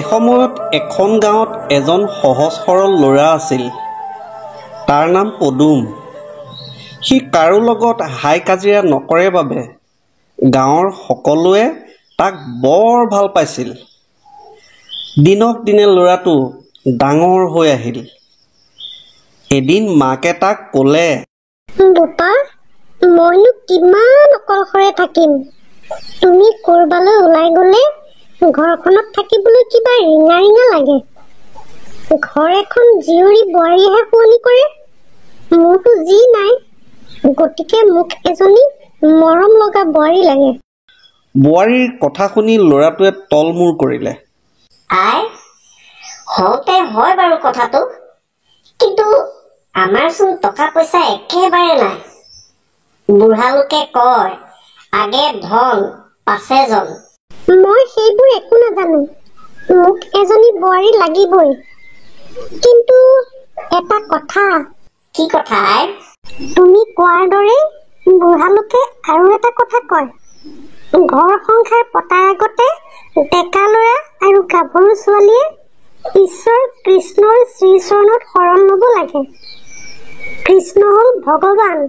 এসময়ত এখন গাঁৱত এজন সহজ সৰল ল'ৰা আছিল। তাৰ নাম পদুম। সি কাৰো লগত হাই কাজিয়া নকৰে বাবে গাঁৱৰ সকলোৱে তাক বৰ ভাল পাইছিল। দিনক দিনে ল'ৰাটো ডাঙৰ হৈ আহিল। এদিন মাকে তাক ক'লে, "বোপা, মইনো কিমান অকলশৰে থাকিম? তুমি ক'ৰবালৈ ওলাই গ'লে ঘৰখনত থাকিবলৈ কিবা ৰিঙা ৰিঙা লাগে। ঘৰ এখন জীয়ৰী বোৱাৰীয়েহে শুৱনি কৰে। মোৰতো যি নাই, গতিকে মোক এজনী মৰম লগা বোৱাৰী লাগে।" বোৱাৰীৰ কথা শুনি ল'ৰাটোৱে তলমূৰ কৰিলে। আই, হওঁতে হয় বাৰু কথাটো, কিন্তু আমাৰচোন টকা পইচা একেবাৰে নাই। বুঢ়ালোকে কয়, আগে ধন পাছে জন। মই সেইবোৰ একো নাজানো। মোক এজনী বোৱাৰী লাগিবই। কিন্তু এটা কথা। কি কথা আই? তুমি কোৱাৰ দৰে বুঢ়ালোকে আৰু এটা কথা কয়। ঘৰ সংসাৰ পতাৰ আগতে ডেকা ল'ৰা আৰু গাভৰু ছোৱালীয়ে ঈশ্বৰ কৃষ্ণৰ শ্ৰীচৰণত শৰণ ল'ব লাগে। কৃষ্ণ হ'ল ভগৱান।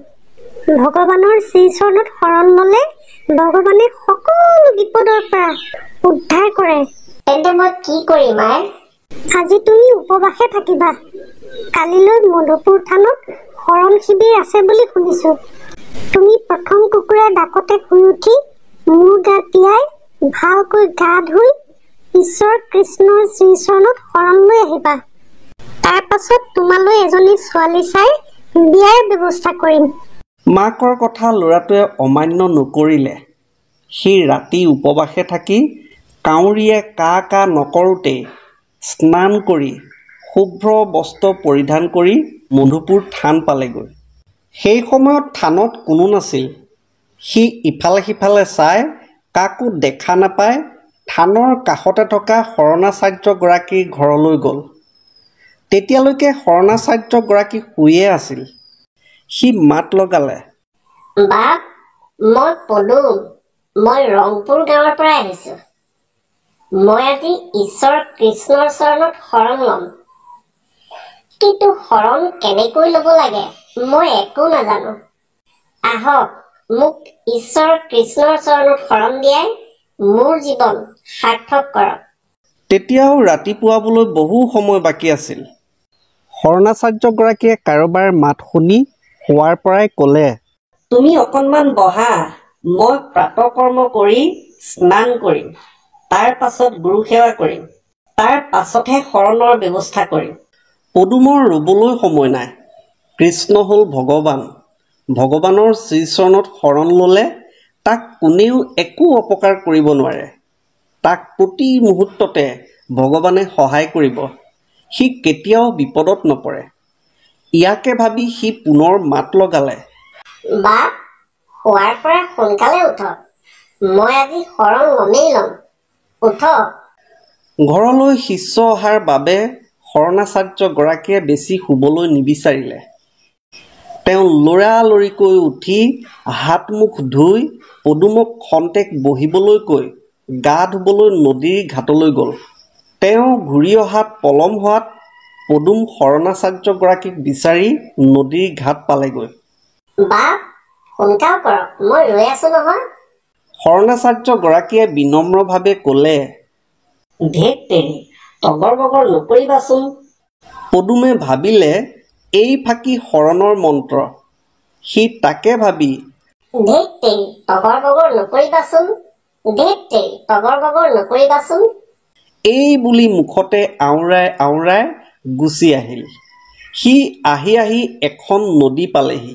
ভগৱানৰ শ্ৰীচৰণত শৰণ ল'লে ভগৱানে সকলো বিপদৰ পৰা উদ্ধাৰ কৰে। তেন্তে মই কি কৰিম আই? আজি তুমি উপবাসে থাকিবা। কালিলৈ মধুপুৰ থানত শৰণ শিবিৰ আছে বুলি শুনিছো। তুমি প্ৰথম কুকুৰাৰ ডাকতে শুই উঠি মূৰ গা তিয়াই ভালকৈ গা ধুই ঈশ্বৰ কৃষ্ণৰ শ্ৰীচৰণত শৰণ লৈ আহিবা। তাৰ পাছত তোমালৈ এজনী ছোৱালী চাই বিয়াৰ ব্যৱস্থা কৰিম। মাকৰ কথা ল'ৰাটোৱে অমান্য নকৰিলে। সি ৰাতি উপবাসে থাকি কাউৰীয়ে কা কা নকৰোঁতেই স্নান কৰি শুভ্ৰ বস্ত্ৰ পৰিধান কৰি মধুপুৰ থান পালেগৈ। সেই সময়ত থানত কোনো নাছিল। সি ইফালে সিফালে চাই কাকো দেখা নাপাই থানৰ কাষতে থকা শৰণাচাৰ্যগৰাকীৰ ঘৰলৈ গ'ল। তেতিয়ালৈকে শৰণাচাৰ্যগৰাকী শুইয়ে আছিল। সি মাত লগালে, বাপ, মই পদুম। মই ৰংপুৰ গাঁৱৰ পৰা আহিছো। মই আজি ঈশ্বৰ কৃষ্ণৰ চৰণত শৰণ ল'ম। কিন্তু শৰণ কেনেকৈ ল'ব লাগে মই একো নাজানো। আহক, মোক ঈশ্বৰ কৃষ্ণৰ চৰণত শৰণ দিয়াই মোৰ জীৱন সাৰ্থক কৰক। তেতিয়াও ৰাতিপুৱাবলৈ বহু সময় বাকী আছিল। শৰণাচাৰ্যগৰাকীয়ে কাৰোবাৰ মাত শুনি শোৱাৰ পৰাই ক'লে, তুমি অকণমান বহা। মই প্ৰাতঃকৰ্ম কৰি স্নান কৰিম। তাৰ পাছত গুৰু সেৱা কৰিম। তাৰ পাছতহে শৰণৰ ব্যৱস্থা কৰিম। পদুমৰ ৰ'বলৈ সময় নাই। কৃষ্ণ হ'ল ভগৱান। ভগৱানৰ শ্ৰীচৰণত শৰণ ল'লে তাক কোনেও একো অপকাৰ কৰিব নোৱাৰে। তাক প্ৰতি মুহূৰ্ততে ভগৱানে সহায় কৰিব। সি কেতিয়াও বিপদত নপৰে। ইয়াকে ভাবি সি পুনৰ মাত লগালে, বাপ, শোৱাৰ পৰা সোনকালে উঠক। মই আজি শৰণ ল'মেই ল'ম। উঠক। ঘৰলৈ শিষ্য অহাৰ বাবে শৰণাচাৰ্যগৰাকীয়ে বেছি শুবলৈ নিবিচাৰিলে। তেওঁ লৰালৰিকৈ উঠি হাত মুখ ধুই পদুমক খন্তেক বহিবলৈ কৈ গা ধুবলৈ নদীৰ ঘাটলৈ গ'ল। তেওঁ ঘূৰি অহাত পলম হোৱাত পদুম শৰণাচাৰ্যগৰাকীক বিচাৰি নদীৰ ঘাট পালেগৈ। বাপ, সোনকাল কৰক, মই ৰৈ আছো নহয়। শৰণাচাৰ্যগৰাকীয়ে বিনম্ৰভাৱে ক'লে, ধেত তেৰি, তগৰ বগৰ নকৰিবাচোন। পদুমে ভাবিলে এই ফাঁকি শৰণৰ মন্ত্ৰ। সি তাকে ভাবি ধেত তেৰি, তগৰ বগৰ নকৰিবাচোন। ধেত তেৰি, তগৰ বগৰ নকৰিবাচোন। এই বুলি মুখতে আওৰাই আওৰাই গুচি আহিল। সি আহি আহি এখন নদী পালেহি।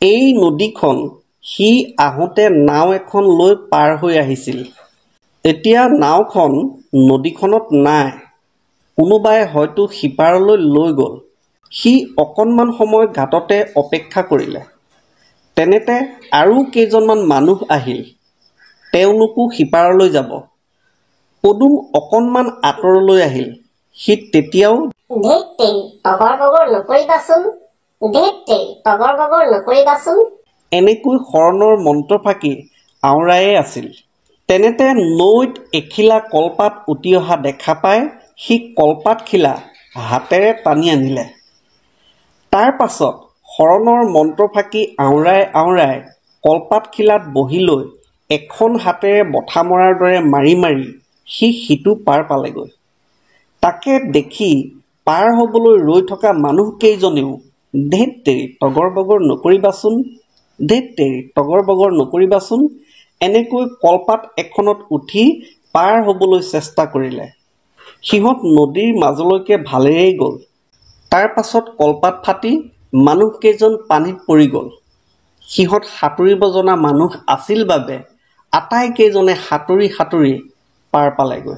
এই নদীখন সি আহোঁতে নাও এখন লৈ পাৰ হৈ আহিছিল। এতিয়া নাওখন নদীখনত নাই। কোনোবাই হয়তো সিপাৰলৈ লৈ গ'ল। সি অকণমান সময় ঘাটতে অপেক্ষা কৰিলে। তেনেতে আৰু কেইজনমান মানুহ আহিল। তেওঁলোকো সিপাৰলৈ যাব। পদুম অকণমান আঁতৰলৈ আহিল। সি তেতিয়াও ধেত তেৰি, তগৰ বগৰ নকৰিবাচোন। ধেত তেৰি, তগৰ বগৰ নকৰিবাচোন। এনেকৈ শৰণৰ মন্ত্ৰ ফাঁকি আওৰায়ে আছিল। তেনেতে নৈত এখিলা কলপাত উটি অহা দেখা পাই সি কলপাতখিলা হাতেৰে টানি আনিলে। তাৰ পাছত শৰণৰ মন্ত্ৰ ফাঁকি আওৰাই আওৰাই কলপাতখিলাত বহি লৈ এখন হাতেৰে বঠা মৰাৰ দৰে মাৰি মাৰি সি সিটো পাৰ পালেগৈ। তাকে দেখি পাৰ হ'বলৈ ৰৈ থকা মানুহকেইজনেও ধেত তেৰি তগৰ বগৰ নকৰিবাচোন এনেকৈ কলপাত এখনত উঠি পাৰ হ'বলৈ চেষ্টা কৰিলে। সিহঁত নদীৰ মাজলৈকে ভালেৰেই গ'ল। তাৰ পাছত কলপাত ফাটি মানুহকেইজন পানীত পৰি গ'ল। সিহঁত সাঁতুৰিব জনা মানুহ আছিল বাবে আটাইকেইজনে সাঁতুৰি সাঁতুৰি পাৰ পালেগৈ।